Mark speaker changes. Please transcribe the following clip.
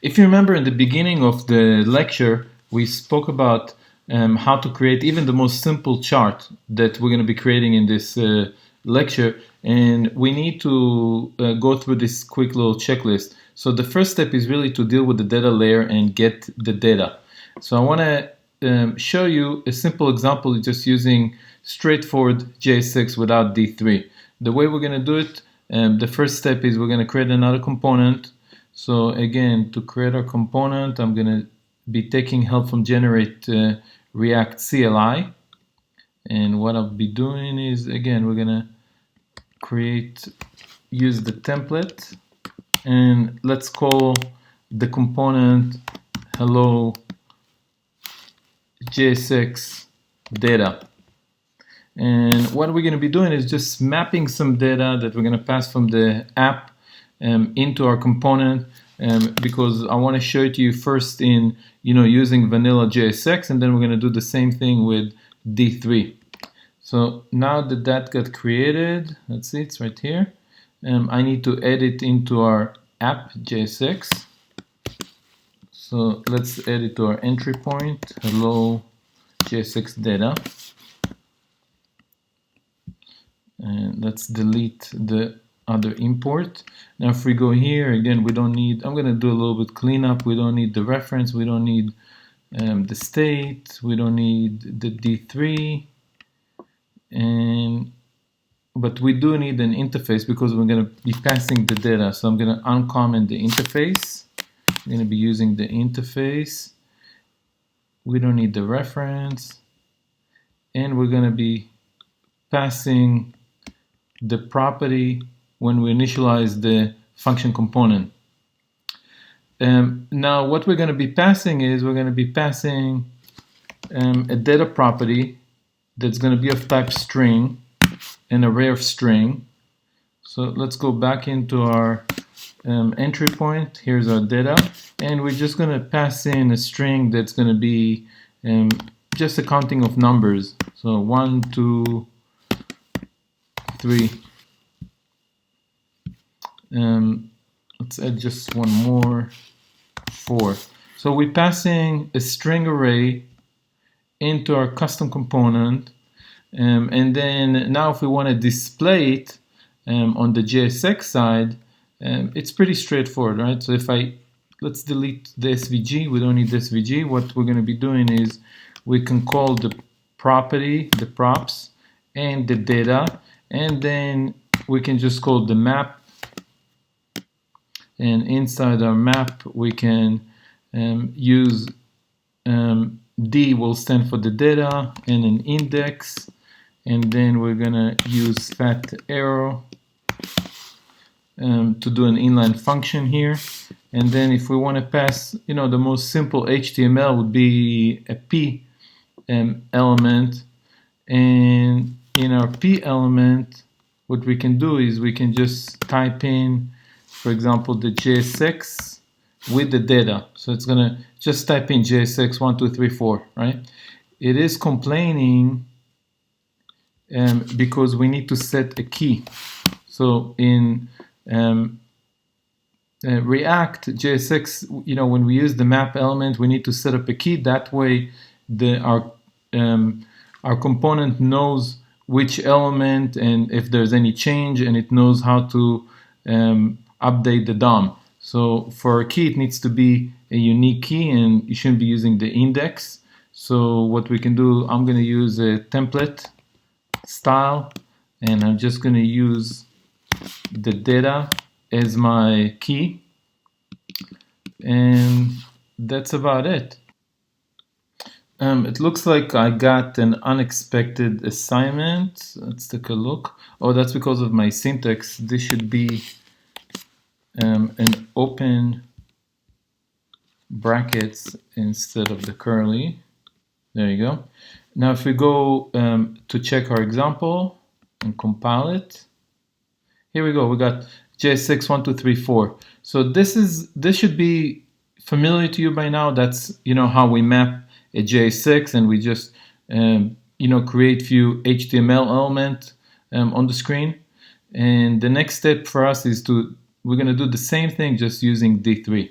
Speaker 1: If you remember in the beginning of the lecture, we spoke about how to create even the most simple chart that we're going to be creating in this lecture. And we need to go through this quick little checklist. So the first step is really to deal with the data layer and get the data. So I want to show you a simple example just using straightforward JSX without D3. The way we're going to do it, the first step is we're going to create another component. So again, to create our component, I'm going to be taking help from Generate React CLI. And what I'll be doing is, again, we're going to use the template, and let's call the component hello JSX data. And what we're going to be doing is just mapping some data that we're going to pass from the app into our component, because I want to show it to you first in using vanilla JSX, and then we're going to do the same thing with D3. So now that that got created, let's see, it's right here. I need to add it into our app JSX. So let's add it to our entry point, hello JSX data. And let's delete the other import. Now if we go here, again, we don't need, I'm going to do a little bit cleanup. We don't need the reference, we don't need the state, we don't need the D3. But we do need an interface because we're going to be passing the data. So I'm going to uncomment the interface. I'm going to be using the interface. We don't need the reference. And we're going to be passing the property when we initialize the function component. Now what we're going to be passing is we're going to be passing a data property that's going to be of type string, an array of string. So let's go back into our entry point. Here's our data, and we're just going to pass in a string that's going to be just a counting of numbers. So 1, 2, 3. Let's add just one more, 4. So we're passing a string array into our custom component, and then now if we want to display it on the JSX side, it's pretty straightforward, right? So let's delete the SVG. We don't need the SVG. What we're going to be doing is we can call the property, the props, and the data, and then we can just call the map, and inside our map we can use D will stand for the data and an index, and then we're gonna use fat arrow to do an inline function here. And then if we want to pass, the most simple HTML would be a P element, and in our P element what we can do is we can just type in, for example, the JSX with the data. So it's gonna just type in JSX 1, 2, 3, 4, right? It is complaining because we need to set a key. So in React JSX, when we use the map element, we need to set up a key. That way, our component knows which element and if there's any change, and it knows how to update the DOM. So for a key, it needs to be a unique key, and you shouldn't be using the index. So what we can do, I'm going to use a template style, and I'm just going to use the data as my key, and that's about it. It looks like I got an unexpected assignment. Let's take a look. Oh, that's because of my syntax. This should be an open brackets instead of the curly. There you go. Now if we go to check our example and compile it, here we go. We got JSX 1, 2, 3, 4. So this should be familiar to you by now. That's how we map a JSX, and we just create few HTML element on the screen. And the next step for us is we're going to do the same thing just using D3.